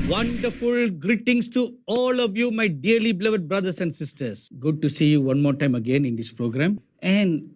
Wonderful greetings to all of you, my dearly beloved brothers and sisters. Good to see you one more time again in this program. And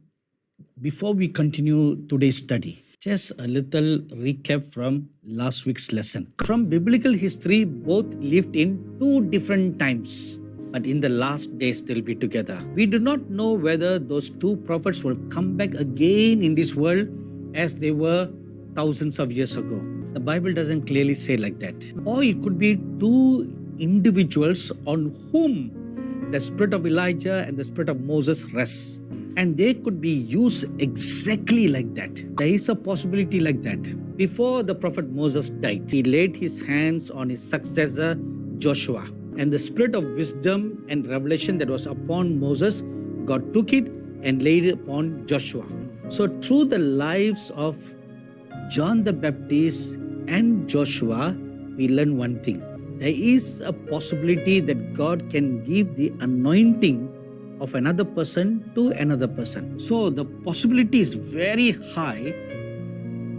before we continue today's study, just a little recap from last week's lesson. From biblical history, both lived in two different times, but in the last days they'll be together. We do not know whether those two prophets will come back again in this world as they were thousands of years ago. The Bible doesn't clearly say like that. Or it could be two individuals on whom the spirit of Elijah and the spirit of Moses rests. And they could be used exactly like that. There is a possibility like that. Before the prophet Moses died, he laid his hands on his successor Joshua. And the spirit of wisdom and revelation that was upon Moses, God took it and laid it upon Joshua. So through the lives of John the Baptist and Joshua, we learn one thing. There is a possibility that God can give the anointing of another person to another person. So the possibility is very high.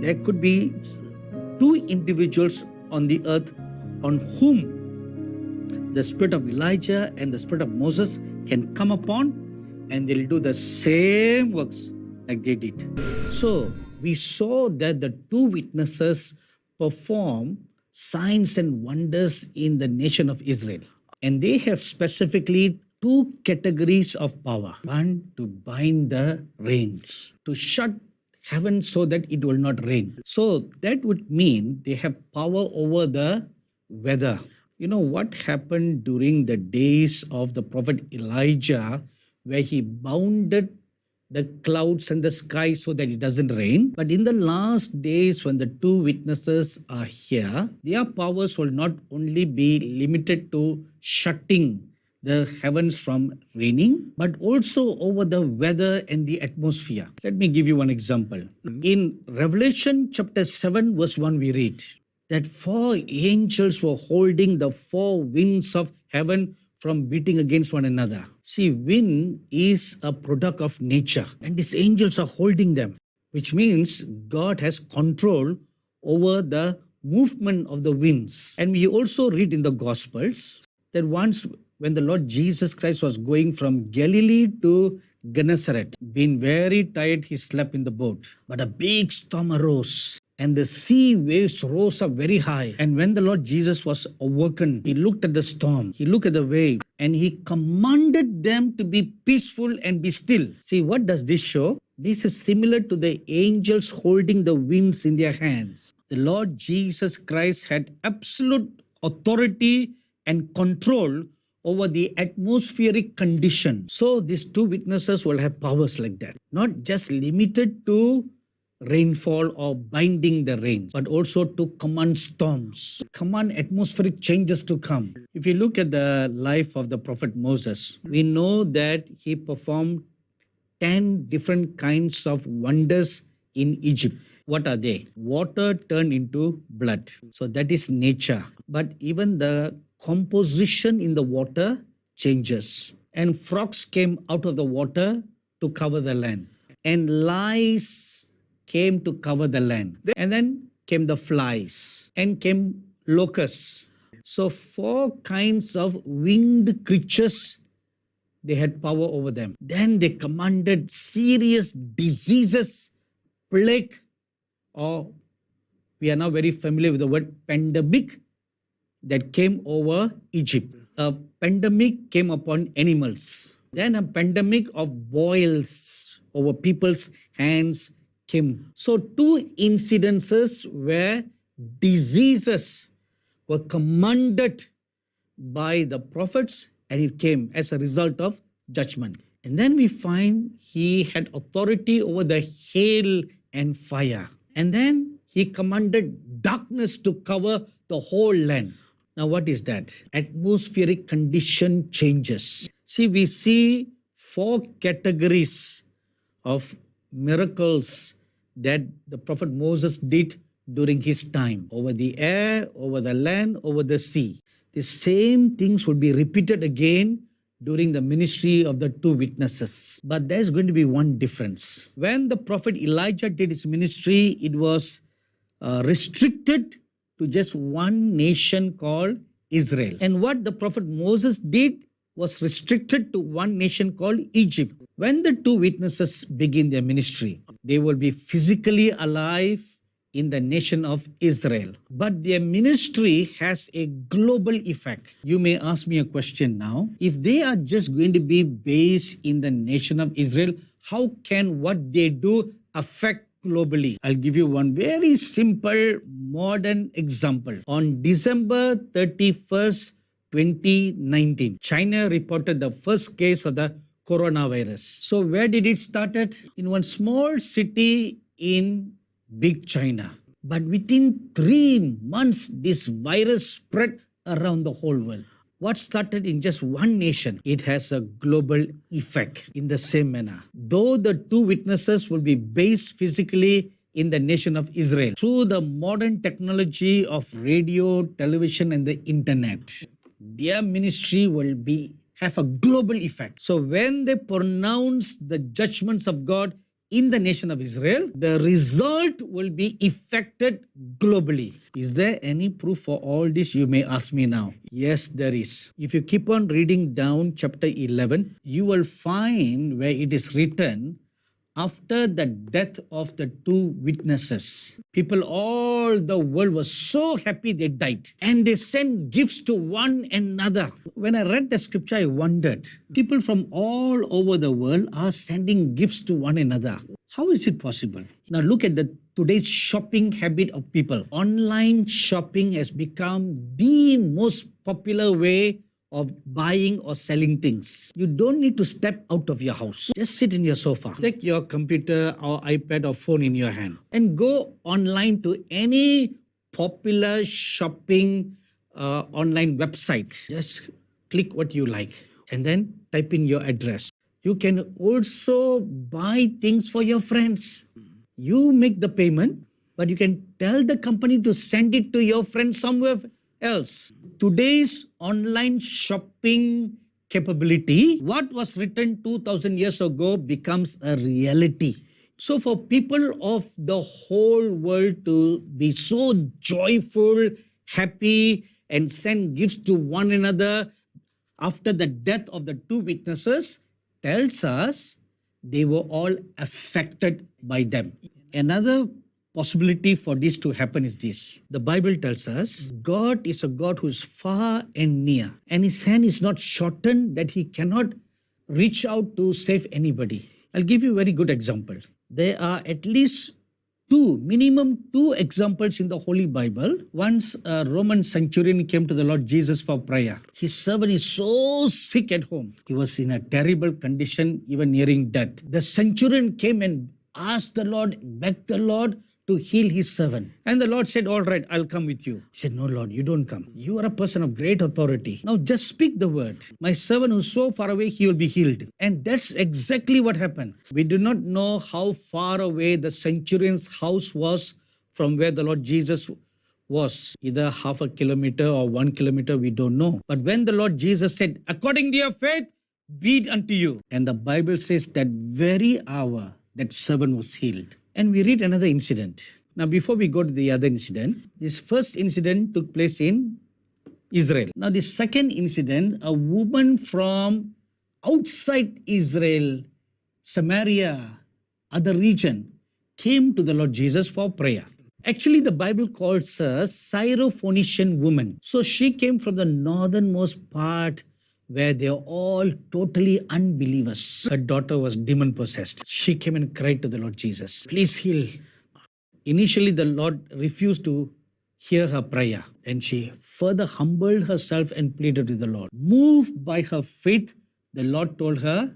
There could be two individuals on the earth on whom the spirit of Elijah and the spirit of Moses can come upon, and they'll do the same works like they did. So we saw that the two witnesses perform signs and wonders in the nation of Israel. And they have specifically two categories of power. One, to bind the rains, to shut heaven so that it will not rain. So that would mean they have power over the weather. You know what happened during the days of the prophet Elijah, where he bounded the clouds and the sky so that it doesn't rain. But in the last days, when the two witnesses are here, their powers will not only be limited to shutting the heavens from raining, but also over the weather and the atmosphere. Let me give you one example. In Revelation chapter 7, verse 1, we read that 4 angels were holding the 4 winds of heaven from beating against one another. See, wind is a product of nature, and these angels are holding them, which means God has control over the movement of the winds. And we also read in the Gospels that once when the Lord Jesus Christ was going from Galilee to Gennesaret, being very tired, he slept in the boat. But a big storm arose, and the sea waves rose up very high. And when the Lord Jesus was awoken, he looked at the storm, he looked at the wave, and he commanded them to be peaceful and be still. See, what does this show? This is similar to the angels holding the winds in their hands. The Lord Jesus Christ had absolute authority and control over the atmospheric condition. So these two witnesses will have powers like that, not just limited to rainfall or binding the rain, but also to command storms, command atmospheric changes to come. If you look at the life of the prophet Moses, we know that he performed 10 different kinds of wonders in Egypt. What are they? Water turned into blood. So that is nature. But even the composition in the water changes. And frogs came out of the water to cover the land. And lice came to cover the land. And then came the flies and came locusts. So 4 kinds of winged creatures, they had power over them. Then they commanded serious diseases, plague, or we are now very familiar with the word pandemic, that came over Egypt. A pandemic came upon animals. Then a pandemic of boils over people's hands came. So 2 incidences where diseases were commanded by the prophets, and it came as a result of judgment. And then we find he had authority over the hail and fire. And then he commanded darkness to cover the whole land. Now what is that? Atmospheric condition changes. See, we see 4 categories of miracles that the prophet Moses did during his time, over the air, over the land, over the sea. The same things will be repeated again during the ministry of the 2 witnesses. But there's going to be one difference. When the prophet Elijah did his ministry, it was restricted to just one nation called Israel. And what the prophet Moses did was restricted to one nation called Egypt. When the two witnesses begin their ministry, they will be physically alive in the nation of Israel. But their ministry has a global effect. You may ask me a question now. If they are just going to be based in the nation of Israel, how can what they do affect globally? I'll give you one very simple modern example. On December 31st, 2019, China reported the first case of the coronavirus. So where did it started? In one small city in big China. But within 3 months, this virus spread around the whole world. What started in just one nation, it has a global effect in the same manner. Though the two witnesses will be based physically in the nation of Israel, through the modern technology of radio, television, and the internet, their ministry will have a global effect. So when they pronounce the judgments of God in the nation of Israel, the result will be effected globally. Is there any proof for all this? You may ask me now. Yes, there is. If you keep on reading down chapter 11, you will find where it is written, after the death of the two witnesses, people all the world was so happy they died. And they sent gifts to one another. When I read the scripture, I wondered. People from all over the world are sending gifts to one another. How is it possible? Now look at today's shopping habit of people. Online shopping has become the most popular way of buying or selling things. You don't need to step out of your house. Just sit in your sofa. Take your computer or iPad or phone in your hand and go online to any popular shopping online website. Just click what you like and then type in your address. You can also buy things for your friends. You make the payment, but you can tell the company to send it to your friend somewhere else. Today's online shopping capability, what was written 2000 years ago becomes a reality. So for people of the whole world to be so joyful, happy, and send gifts to one another after the death of the two witnesses tells us they were all affected by them. Another possibility for this to happen is this. The Bible tells us God is a God who is far and near, and his hand is not shortened that he cannot reach out to save anybody. I'll give you a very good example. There are at least minimum two examples in the Holy Bible. Once a Roman centurion came to the Lord Jesus for prayer. His servant is so sick at home. He was in a terrible condition, even nearing death. The centurion came and asked the Lord, begged the Lord to heal his servant. And the Lord said, all right, I'll come with you. He said, no, Lord, you don't come. You are a person of great authority. Now just speak the word. My servant who's so far away, he will be healed. And that's exactly what happened. We do not know how far away the centurion's house was from where the Lord Jesus was. Either half a kilometer or 1 kilometer, we don't know. But when the Lord Jesus said, according to your faith, be it unto you. And the Bible says that very hour, that servant was healed. And we read another incident. Now, before we go to the other incident, this first incident took place in Israel. Now, the second incident, a woman from outside Israel, Samaria, other region, came to the Lord Jesus for prayer. Actually, the Bible calls her Syrophoenician woman. So she came from the northernmost part where they are all totally unbelievers. Her daughter was demon-possessed. She came and cried to the Lord Jesus, please heal. Initially, the Lord refused to hear her prayer, and she further humbled herself and pleaded with the Lord. Moved by her faith, the Lord told her,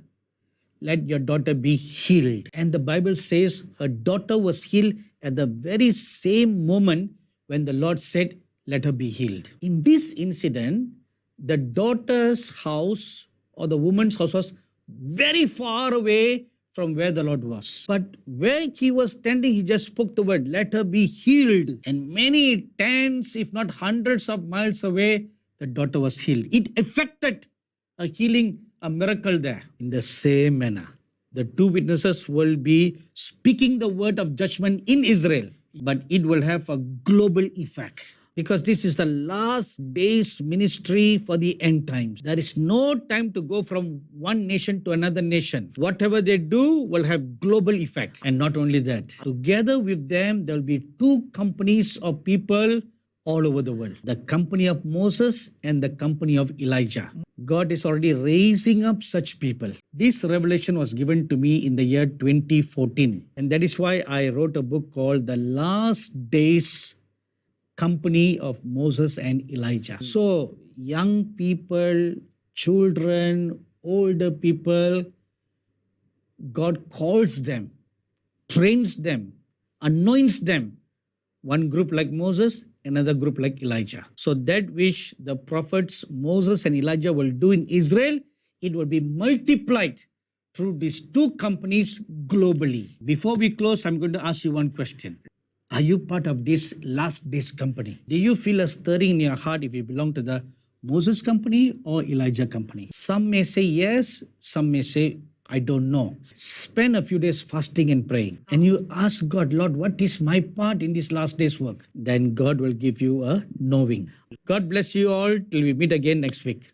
let your daughter be healed. And the Bible says her daughter was healed at the very same moment when the Lord said, let her be healed. In this incident, the daughter's house or the woman's house was very far away from where the Lord was. But where he was standing, he just spoke the word, let her be healed. And many tens, if not hundreds of miles away, the daughter was healed. It affected a healing, a miracle there. In the same manner, the two witnesses will be speaking the word of judgment in Israel, but it will have a global effect. because this is the last day's ministry for the end times. There is no time to go from one nation to another nation. Whatever they do will have global effect. And not only that, together with them, there will be two companies of people all over the world. The company of Moses and the company of Elijah. God is already raising up such people. This revelation was given to me in the year 2014. And that is why I wrote a book called The Last Days Company of Moses and Elijah. So young people, children, older people, God calls them, trains them, anoints them. One group like Moses, another group like Elijah. So that which the prophets Moses and Elijah will do in Israel, it will be multiplied through these two companies globally. Before we close, I'm going to ask you one question. Are you part of this last days company? Do you feel a stirring in your heart if you belong to the Moses company or Elijah company? Some may say yes, some may say I don't know. Spend a few days fasting and praying. And you ask God, Lord, what is my part in this last day's work? Then God will give you a knowing. God bless you all till we meet again next week.